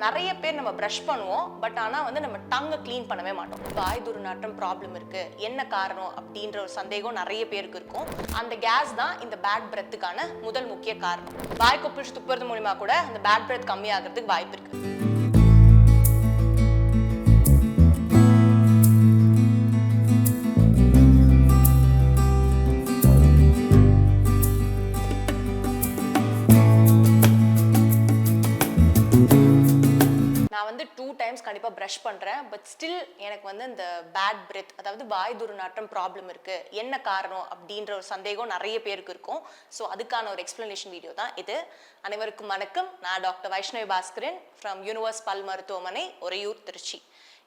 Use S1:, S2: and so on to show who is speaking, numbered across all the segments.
S1: நிறைய பேர் நம்ம ப்ரஷ் பண்ணுவோம், பட் ஆனால் வந்து நம்ம டங்கை க்ளீன் பண்ணவே மாட்டோம். வாய் துர்நாற்றம் ப்ராப்ளம் இருக்கு, என்ன காரணம் அப்படின்ற ஒரு சந்தேகம் நிறைய பேருக்கு இருக்கும். அந்த கேஸ் தான் இந்த பேட் பிரெத்துக்கான முதல் முக்கிய காரணம். வாய் கொப்பளிச்சு துப்புறது மூலியமா கூட அந்த பேட் பிரெத் கம்மியாகிறதுக்கு வாய்ப்பு இருக்கு. நான் வந்து 2 times கண்டிப்பாக ப்ரஷ் பண்ணுறேன், பட் ஸ்டில் எனக்கு வந்து இந்த பேட் பிரெத், அதாவது வாய் துர்நாற்றம் ப்ராப்ளம் இருக்குது, என்ன காரணம் அப்படின்ற ஒரு சந்தேகம் நிறைய பேருக்கு இருக்கும். ஸோ அதுக்கான ஒரு எக்ஸ்பிளனேஷன் வீடியோ தான் இது. அனைவருக்கும் வணக்கம். நான் doctor Vaishnavi Baskaran from Universe பல் மருத்துவமனை, ஒரையூர், திருச்சி.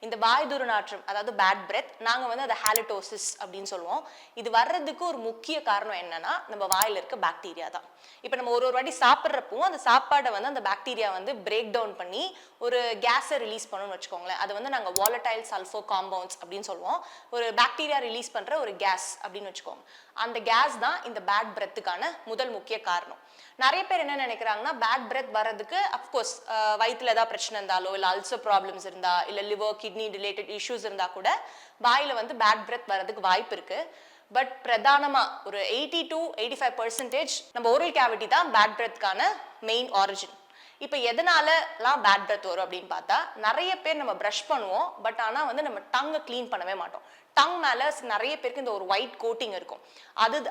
S1: இந்த வாய் துர்நாற்றம் அதாவது பேட் பிரெத், நாங்கள் வந்து அதை ஹாலிடோசிஸ் அப்படின்னு சொல்லுவோம். இது வர்றதுக்கு ஒரு முக்கிய காரணம் என்னன்னா நம்ம வாயில் இருக்க பாக்டீரியா தான். இப்போ நம்ம ஒரு வாட்டி சாப்பிட்றப்போ அந்த சாப்பாடை வந்து அந்த பாக்டீரியா வந்து பிரேக் டவுன் பண்ணி ஒரு கேஸை ரிலீஸ் பண்ணணும்னு வச்சுக்கோங்களேன். அது வந்து நாங்கள் வாலடைல் சல்ஃபோ காம்பவுண்ட்ஸ் அப்படின்னு சொல்லுவோம். ஒரு பாக்டீரியா ரிலீஸ் பண்ணுற ஒரு கேஸ் அப்படின்னு வச்சுக்கோங்க. அந்த கேஸ் தான் இந்த பேட் பிரெத்துக்கான முதல் முக்கிய காரணம். நிறைய பேர் என்ன நினைக்கிறாங்கன்னா, பேட் பிரெத் வர்றதுக்கு அஃப்கோர்ஸ் வயிற்றுல ஏதாவது பிரச்சனை இருந்தாலோ, இல்லை அல்சர் ப்ராப்ளம்ஸ் இருந்தா, இல்லை லிவர் கிட்னி ரிலேட்டட் இஷ்யூஸ் இருந்தால் கூட வாயில் வந்து பேட் பிரெத் வர்றதுக்கு வாய்ப்பு இருக்கு. பட் பிரதானமாக ஒரு 80 to 85% நம்ம ஓரல் கேவிட்டி தான் பேட் பிரெத்க்கான மெயின் ஆரிஜின். இப்போ எதனாலலாம் பேட் பிரெத் வரும் அப்படின்னு பார்த்தா, நிறைய பேர் நம்ம ப்ரஷ் பண்ணுவோம், பட் ஆனால் வந்து நம்ம டங்கை க்ளீன் பண்ணவே மாட்டோம். டங் மேலே நிறைய பேருக்கு இந்த ஒரு ஒயிட் கோட்டிங் இருக்கும்.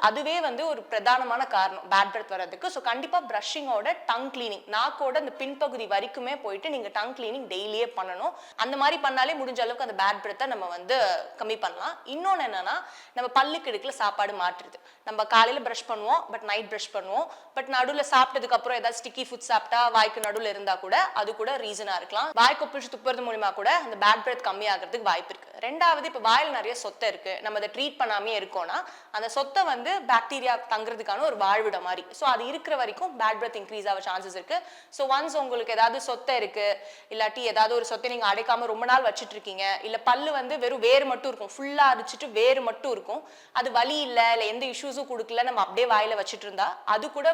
S1: அதுவே வந்து ஒரு பிரதானமான காரணம் பேட் பிரெத் வர்றதுக்கு. ஸோ கண்டிப்பாக ப்ரஷிங்கோட டங் கிளீனிங், நாக்கோட இந்த பின்பகுதி வரைக்குமே போயிட்டு நீங்கள் டங் கிளீனிங் டெய்லியே பண்ணணும். அந்த மாதிரி பண்ணாலே முடிஞ்ச அளவுக்கு அந்த பேட் பிரெத்தை நம்ம வந்து கம்மி பண்ணலாம். இன்னொன்று என்னன்னா, நம்ம பல்லுக்கு எடுக்கல சாப்பாடு மாற்றுறது. நம்ம காலையில் ப்ரஷ் பண்ணுவோம், பட் நைட் ப்ரஷ் பண்ணுவோம். பட் நடுவில் சாப்பிட்டதுக்கு அப்புறம் ஏதாவது ஸ்டிக்கி ஃபுட் சாப்பிட்டா வாய்க்கு நடுவில் இருந்தால் கூட அது கூட ரீசனாக இருக்கலாம். வாய் கொப்பளிச்சு துப்புறது மூலியமா கூட அந்த பேட் பிரெத் கம்மியாகிறதுக்கு வாய்ப்பு இருக்கு. ரெண்டாவது, இப்போ வாயில் நிறைய சொத்தை இருக்கு, நம்ம அதை ட்ரீட் பண்ணாமே இருக்கோம்னா அந்த சொத்தை வந்து பாக்டீரியா தங்குறதுக்கான ஒரு வாழ்விட மாதிரி. ஸோ அது இருக்கிற வரைக்கும் பேட் பிரெத் இன்க்ரீஸ் ஆக சான்சஸ் இருக்கு. ஸோ ஒன்ஸ் உங்களுக்கு ஏதாவது சொத்தை இருக்கு, இல்லாட்டி ஏதாவது ஒரு சொத்தை நீங்க அடைக்காம ரொம்ப நாள் வச்சுட்டு இருக்கீங்க, இல்லை பல்லு வந்து வெறும் வேறு மட்டும் இருக்கும், ஃபுல்லா அரிச்சிட்டு வேறு மட்டும் இருக்கும், அது வலி இல்லை எந்த இஷ்யூஸும் கொடுக்கல, நம்ம அப்படியே வாயில வச்சுட்டு இருந்தா அது கூட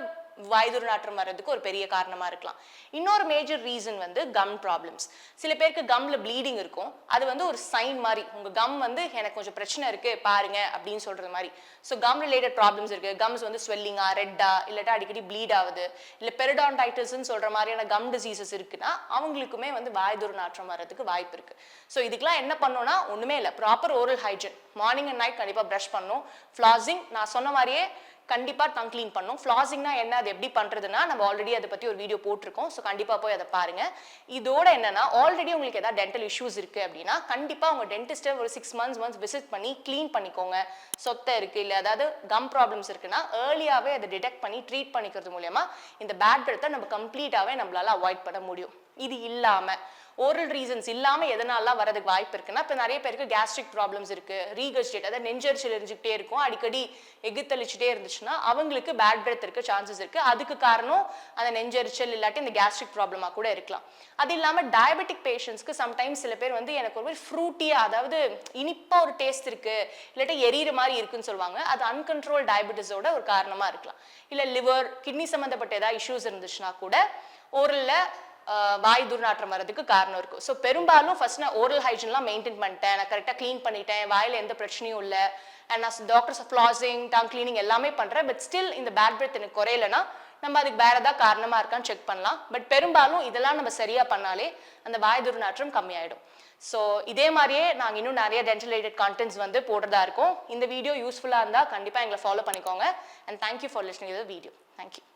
S1: வாய் துர்நாற்றம் வர்றதுக்கு ஒரு பெரிய காரணமா இருக்கலாம். இன்னொரு மேஜர் ரீசன் வந்து கம் ப்ராப்ளம்ஸ். சில பேருக்கு கம்ல ப்ளீடிங் இருக்கும். அது வந்து ஒரு சைன் மாதிரி, உங்க கம் வந்து எனக்கு கொஞ்சம் பிரச்சனை இருக்கு பாருங்க அப்படின்னு சொல்றது மாதிரி. ஸோ கம் ரிலேட்டட் ப்ராப்ளம்ஸ் இருக்கு, கம்ஸ் வந்து ஸ்வெல்லிங்கா, ரெட்டா, இல்லாட்டா அடிக்கடி ப்ளீட் ஆகுது, இல்லை பெரிடான்டைட்டிஸ்ன்னு சொல்ற மாதிரியான கம் டிசீசஸ் இருக்குன்னா அவங்களுக்குமே வந்து வாய் துர்நாற்றம் வர்றதுக்கு வாய்ப்பு இருக்கு. ஸோ இதுக்கெல்லாம் என்ன பண்ணணும்னா ஒண்ணுமே இல்லை, proper oral hygiene. Morning and night கண்டிப்பா ப்ரஷ் பண்ணணும். ஃப்ளாசிங் நான் சொன்ன மாதிரியே கண்டிப்பா டங் க்ளீன் பண்ணும். ஃப்ளாசிங்னா என்ன, அது எப்படி பண்றதுன்னா நம்ம ஆல்ரெடி அதை பத்தி ஒரு வீடியோ போட்டிருக்கோம். ஸோ கண்டிப்பா போய் அதை பாருங்க. இதோட என்னன்னா, ஆல்ரெடி உங்களுக்கு ஏதாவது டென்டல் இஷ்யூஸ் இருக்கு அப்படின்னா கண்டிப்பா உங்க டென்டிஸ்ட்டை ஒரு 6 months ஒன்ஸ் விசிட் பண்ணி க்ளீன் பண்ணிக்கோங்க. சொத்தை இருக்கு, இல்லை அதாவது கம் ப்ராப்ளம்ஸ் இருக்குன்னா ஏர்லியாவே அதை டிடெக்ட் பண்ணி ட்ரீட் பண்ணிக்கிறது மூலமா இந்த பேட் பிரெத்தை நம்ம கம்ப்ளீட்டாவே நம்மளால அவாய்ட் பண்ண முடியும். இது இல்லாம ஓரல் ரீசன்ஸ் இல்லாம எதனாலாம் வரதுக்கு வாய்ப்பு இருக்குன்னா, இப்போ நிறைய பேருக்கு கேஸ்ட்ரிக் ப்ராப்ளம்ஸ் இருக்கு, ரீகஸ்டேட் அதாவது நெஞ்சரிச்சல் இருந்துகிட்டே இருக்கும், அடிக்கடி எகுத்தளிச்சுட்டே இருந்துச்சுன்னா அவங்களுக்கு பேட் பிரெத் இருக்க சான்சஸ் இருக்கு. அதுக்கு காரணம் அந்த நெஞ்சரிச்சல் இல்லாட்டி இந்த கேஸ்ட்ரிக் ப்ராப்ளமா கூட இருக்கலாம். அது இல்லாம டயபெட்டிக் பேஷண்ட்ஸ்க்கு சம்டைம்ஸ் சில பேர் வந்து எனக்கு ஒரு ஃப்ரூட்டியா, அதாவது இனிப்பா ஒரு டேஸ்ட் இருக்கு, இல்லாட்டி எரியிற மாதிரி இருக்குன்னு சொல்லுவாங்க. அது அன்கண்ட்ரோல் டயபெட்டிஸோட ஒரு காரணமா இருக்கலாம். இல்ல லிவர் கிட்னி சம்பந்தப்பட்ட ஏதாவது இஷ்யூஸ் இருந்துச்சுன்னா கூட ஓரல்ல வாய் துர்நாற்றம் வர்றதுக்கு காரணம் இருக்கும். ஸோ பெரும்பாலும் ஃபர்ஸ்ட் நான் ஓரல் ஹைஜீன்லாம் மெயின்டைன் பண்ணிட்டேன், நான் கரெக்டாக க்ளீன் பண்ணிட்டேன், வாயில் எந்த பிரச்சனையும் இல்லை, அண்ட் நான் டாக்டர்ஸ் ஃப்ளாசிங் டங் கிளீனிங் எல்லாமே பண்ணுறேன், பட் ஸ்டில் இந்த பேட் பிரெத் எனக்கு குறையலைன்னா நம்ம அதுக்கு வேற ஏதாவது காரணமாக இருக்கான்னு செக் பண்ணலாம். பட் பெரும்பாலும் இதெல்லாம் நம்ம சரியாக பண்ணாலே அந்த வாய் துர்நாற்றம் கம்மியாயிடும். ஸோ இதே மாதிரியே நாங்கள் இன்னும் நிறைய டென்டல் ரிலேட்டட் கான்டென்ட்ஸ் வந்து போடுறதா இருக்கும். இந்த வீடியோ யூஸ்ஃபுல்லாக இருந்தால் கண்டிப்பாக எங்களை ஃபாலோ பண்ணிக்கோங்க. And thank you for listening the video. Thank you.